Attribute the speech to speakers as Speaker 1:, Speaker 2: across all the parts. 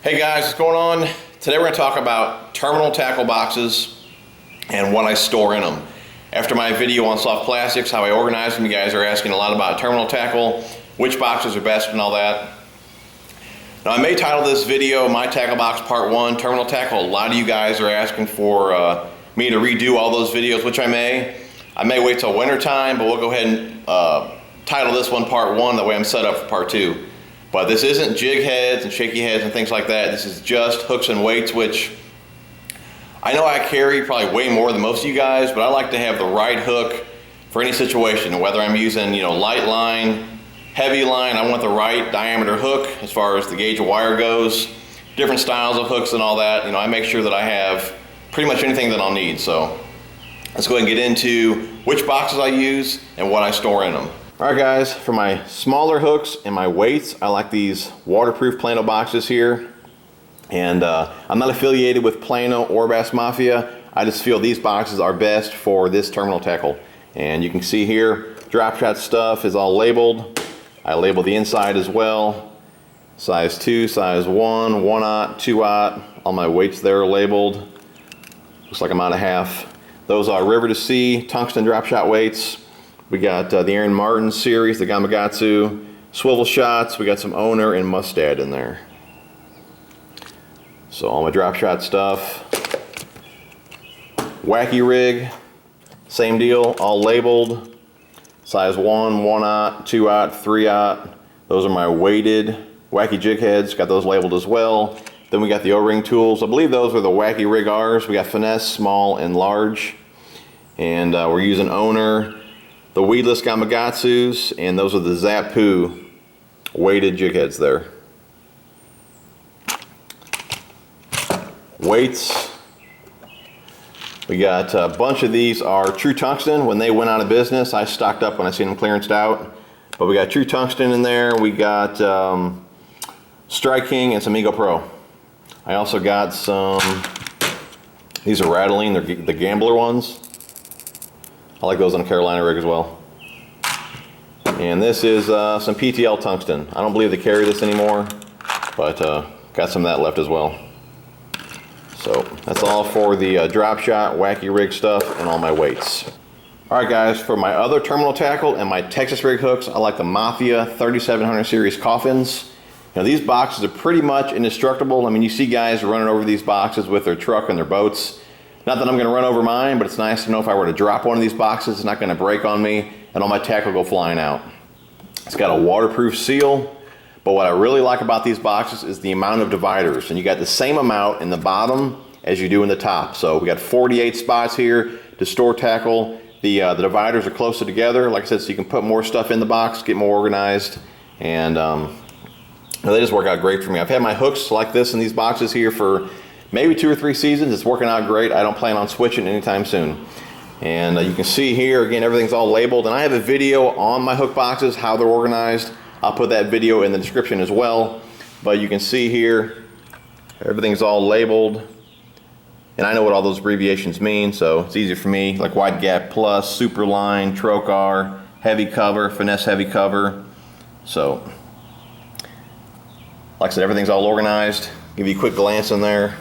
Speaker 1: Hey guys, what's going on? Today we're going to talk about terminal tackle boxes and what I store in them. After my video on soft plastics, how I organize them, you guys are asking a lot about terminal tackle, which boxes are best and all that. Now I may title this video My Tackle Box Part 1, Terminal Tackle. A lot of you guys are asking for me to redo all those videos, which I may. I may wait till winter time, but we'll go ahead and title this one Part 1, that way I'm set up for Part 2. But this isn't jig heads and shaky heads and things like that. This is just hooks and weights, which I know I carry probably way more than most of you guys, but I like to have the right hook for any situation. Whether I'm using, light line, heavy line, I want the right diameter hook as far as the gauge of wire goes. Different styles of hooks and all that. I make sure that I have pretty much anything that I'll need. So let's go ahead and get into which boxes I use and what I store in them. Alright guys, for my smaller hooks and my weights, I like these waterproof Planto boxes here. And I'm not affiliated with Planto or Bass Mafia. I just feel these boxes are best for this terminal tackle. And you can see here, drop shot stuff is all labeled. I label the inside as well. Size 2, size 1, 1/0, 2/0. All my weights there are labeled. Looks like I'm out of half. Those are River to Sea tungsten drop shot weights. We got the Aaron Martin series, the Gamakatsu, swivel shots. We got some Owner and Mustad in there. So all my drop shot stuff. Wacky rig, same deal, all labeled. Size 1, 1/0, 2/0, 3/0. Those are my weighted wacky jig heads. Got those labeled as well. Then we got the O-ring tools. I believe those are the Wacky Rig R's. We got finesse, small, and large. And we're using Owner, the weedless Gamakatsus, and those are the Zappu weighted jig heads there. Weights. We got a bunch of these are True Tungsten. When they went out of business, I stocked up when I seen them clearanced out. But we got True Tungsten in there. We got Strike King and some Eagle Pro. I also got some, these are Rattling, they're the Gambler ones. I like those on a Carolina rig as well. And this is some PTL tungsten. I don't believe they carry this anymore, but got some of that left as well. So that's all for the drop shot, wacky rig stuff, and all my weights. Alright guys, for my other terminal tackle and my Texas rig hooks, I like the Mafia 3700 series coffins. Now these boxes are pretty much indestructible. I mean, you see guys running over these boxes with their truck and their boats. Not that I'm going to run over mine, but it's nice to know if I were to drop one of these boxes, it's not going to break on me and all my tackle go flying out. It's got a waterproof seal, but what I really like about these boxes is the amount of dividers. And you got the same amount in the bottom as you do in the top. So we got 48 spots here to store tackle. The dividers are closer together, like I said, so you can put more stuff in the box, get more organized, and they just work out great for me. I've had my hooks like this in these boxes here for maybe 2 or 3 seasons. It's working out great. I don't plan on switching anytime soon. And you can see here, again, everything's all labeled. And I have a video on my hook boxes, how they're organized. I'll put that video in the description as well. But you can see here, everything's all labeled. And I know what all those abbreviations mean, so it's easy for me. Like Wide Gap Plus, Super Line, Trocar, Heavy Cover, Finesse Heavy Cover. So, like I said, everything's all organized. Give you a quick glance in there.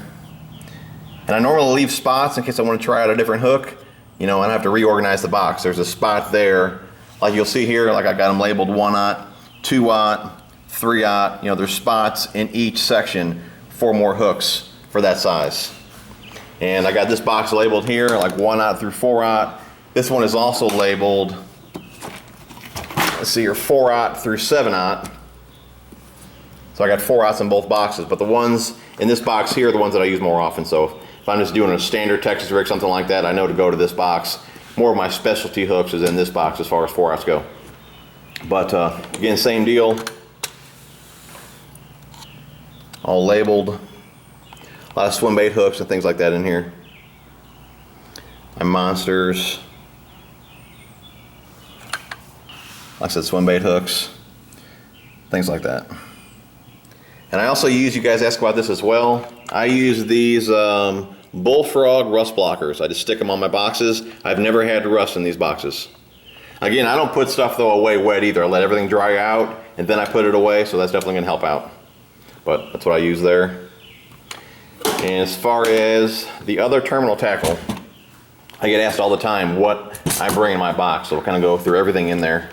Speaker 1: And I normally leave spots in case I want to try out a different hook, and I have to reorganize the box. There's a spot there, like you'll see here, like I got them labeled 1/0, 2/0, 3/0. There's spots in each section for more hooks for that size. And I got this box labeled here, like 1/0 through 4/0. This one is also labeled, let's see here, 4/0 through 7/0. So I got 4/0s in both boxes, but the ones in this box here are the ones that I use more often. So if I'm just doing a standard Texas rig, something like that, I know to go to this box. More of my specialty hooks is in this box as far as 4/0s go. But again, same deal. All labeled. A lot of swim bait hooks and things like that in here. My monsters. Like I said, swim bait hooks. Things like that. And I also use, you guys ask about this as well, I use these Bullfrog rust blockers. I just stick them on my boxes. I've never had rust in these boxes. Again, I don't put stuff though away wet either. I let everything dry out and then I put it away, so that's definitely going to help out. But that's what I use there. And as far as the other terminal tackle, I get asked all the time what I bring in my box, so we'll kind of go through everything in there.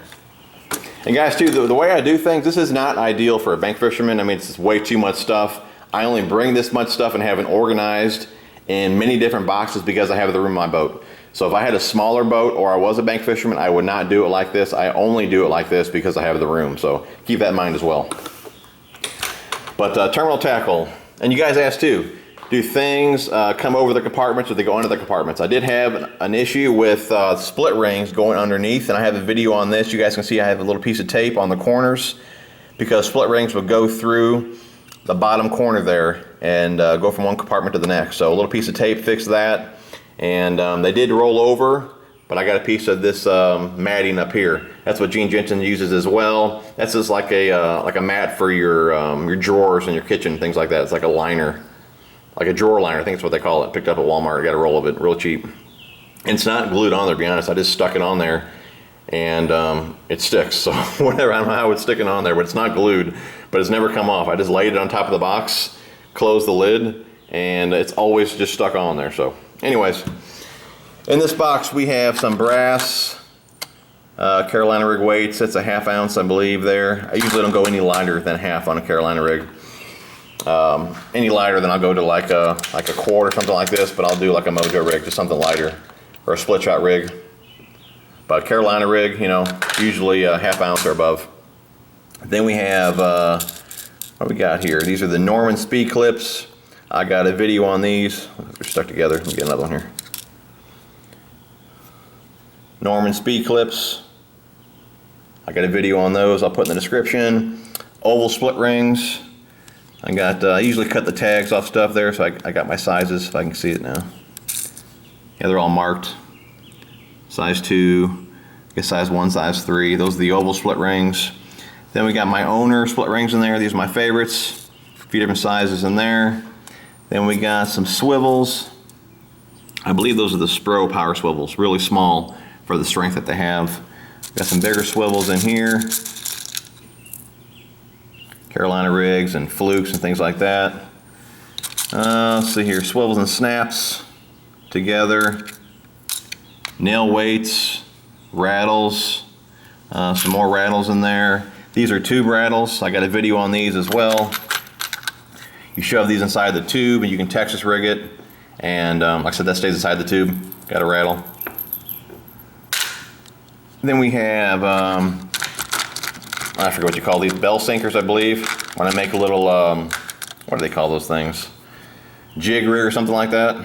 Speaker 1: And guys, too, the way I do things, this is not ideal for a bank fisherman. I mean, it's just way too much stuff. I only bring this much stuff and have it organized in many different boxes because I have the room in my boat. So if I had a smaller boat or I was a bank fisherman, I would not do it like this. I only do it like this because I have the room. So keep that in mind as well. But terminal tackle, and you guys asked too, do things come over the compartments or they go under the compartments? I did have an issue with split rings going underneath, and I have a video on this. You guys can see I have a little piece of tape on the corners because split rings would go through the bottom corner there and go from one compartment to the next. So a little piece of tape fixed that, and they did roll over, but I got a piece of this matting up here. That's what Gene Jensen uses as well. That's just like a mat for your drawers in your kitchen, things like that. It's like a liner. Like a drawer liner, I think that's what they call it. Picked up at Walmart, I got a roll of it, real cheap. And it's not glued on there, to be honest. I just stuck it on there, and it sticks. So whatever, I don't know how it's sticking on there, but it's not glued, but it's never come off. I just laid it on top of the box, closed the lid, and it's always just stuck on there. So anyways, in this box we have some brass Carolina rig weights. It's a 1/2 ounce, I believe there. I usually don't go any lighter than half on a Carolina rig. Any lighter, then I'll go to like a quart or something like this, but I'll do like a Mojo rig, just something lighter, or a split shot rig. But Carolina rig, you know, usually a 1/2 ounce or above. Then we have, what we got here? These are the Norman speed clips. I got a video on these. They're stuck together. Let me get another one here. Norman speed clips. I got a video on those. I'll put in the description. Oval split rings. I usually cut the tags off stuff there, so I got my sizes, if I can see it now. Yeah, they're all marked. Size 2, I guess size 1, size 3. Those are the oval split rings. Then we got my owner split rings in there. These are my favorites. A few different sizes in there. Then we got some swivels. I believe those are the Spro power swivels, really small for the strength that they have. Got some bigger swivels in here. Carolina rigs and flukes and things like that. Let's see here, swivels and snaps together. Nail weights, rattles, some more rattles in there. These are tube rattles. I got a video on these as well. You shove these inside the tube and you can Texas rig it. And like I said, that stays inside the tube. Got a rattle. Then we have I forget what you call these, bell sinkers, I believe. When I make a little, what do they call those things? Jig rig or something like that.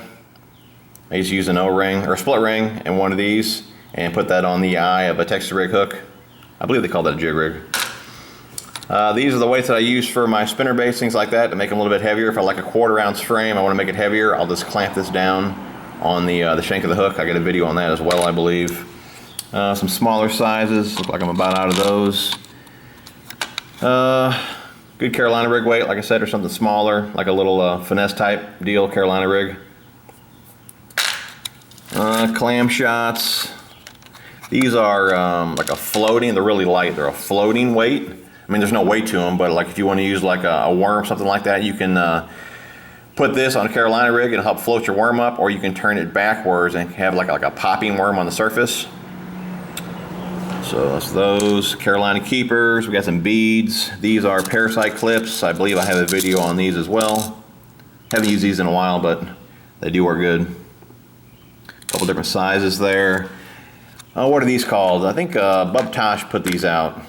Speaker 1: I used to use an O-ring or a split ring and one of these and put that on the eye of a Texas rig hook. I believe they call that a jig rig. These are the weights that I use for my spinner baits, things like that, to make them a little bit heavier. If I like a 1/4 ounce frame, I want to make it heavier, I'll just clamp this down on the shank of the hook. I got a video on that as well, I believe. Some smaller sizes, look like I'm about out of those. Good Carolina rig weight, like I said, or something smaller, like a little finesse type deal, Carolina rig. Clam shots. These are like a floating, they're really light, they're a floating weight. I mean, there's no weight to them, but like if you want to use like a worm, something like that, you can put this on a Carolina rig and help float your worm up, or you can turn it backwards and have like a popping worm on the surface. So that's those. Carolina keepers. We got some beads. These are parasite clips. I believe I have a video on these as well. Haven't used these in a while, but they do work good. A couple different sizes there. What are these called? I think Bub Tosh put these out.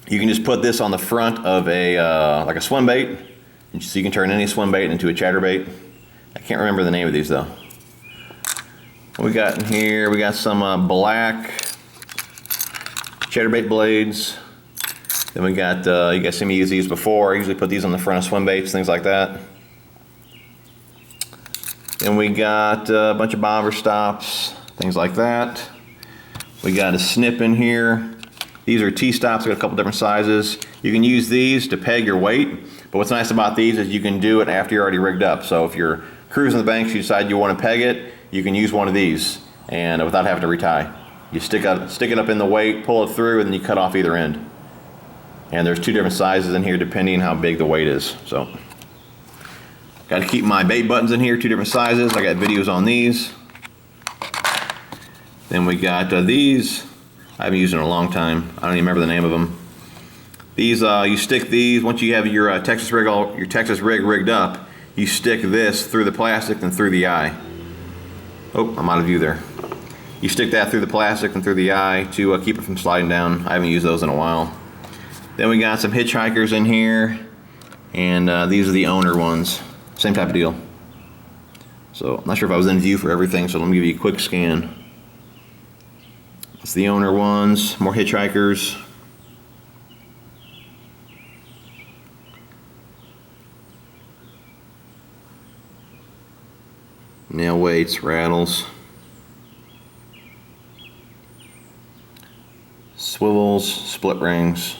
Speaker 1: You can just put this on the front of a like a swim bait, so you can turn any swim bait into a chatterbait. I can't remember the name of these though. What we got in here? We got some black chatterbait blades. Then we got, you guys see me use these before. I usually put these on the front of swim baits, things like that. Then we got a bunch of bobber stops, things like that. We got a snip in here. These are T-stops, we got a couple different sizes. You can use these to peg your weight, but what's nice about these is you can do it after you're already rigged up. So if you're cruising the banks, you decide you want to peg it, you can use one of these and without having to retie. You stick it up in the weight, pull it through, and then you cut off either end. And there's two different sizes in here depending on how big the weight is. So Got to keep my bait buttons in here, 2 different sizes. I got videos on these. Then we got these. I haven't used them in a long time. I don't even remember the name of them. These, you stick these, once you have your Texas rig rigged up, you stick this through the plastic and through the eye. Oh, I'm out of view there. You stick that through the plastic and through the eye to keep it from sliding down. I haven't used those in a while. Then we got some hitchhikers in here, and these are the owner ones. Same type of deal. So, I'm not sure if I was in view for everything, so let me give you a quick scan. It's the owner ones, more hitchhikers. Nail weights, rattles. Swivels, split rings.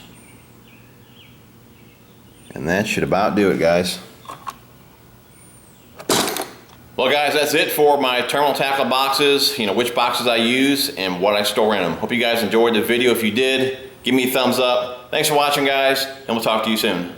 Speaker 1: And that should about do it, guys. Well, guys, that's it for my terminal tackle boxes, which boxes I use and what I store in them. Hope you guys enjoyed the video. If you did, give me a thumbs up. Thanks for watching, guys, and we'll talk to you soon.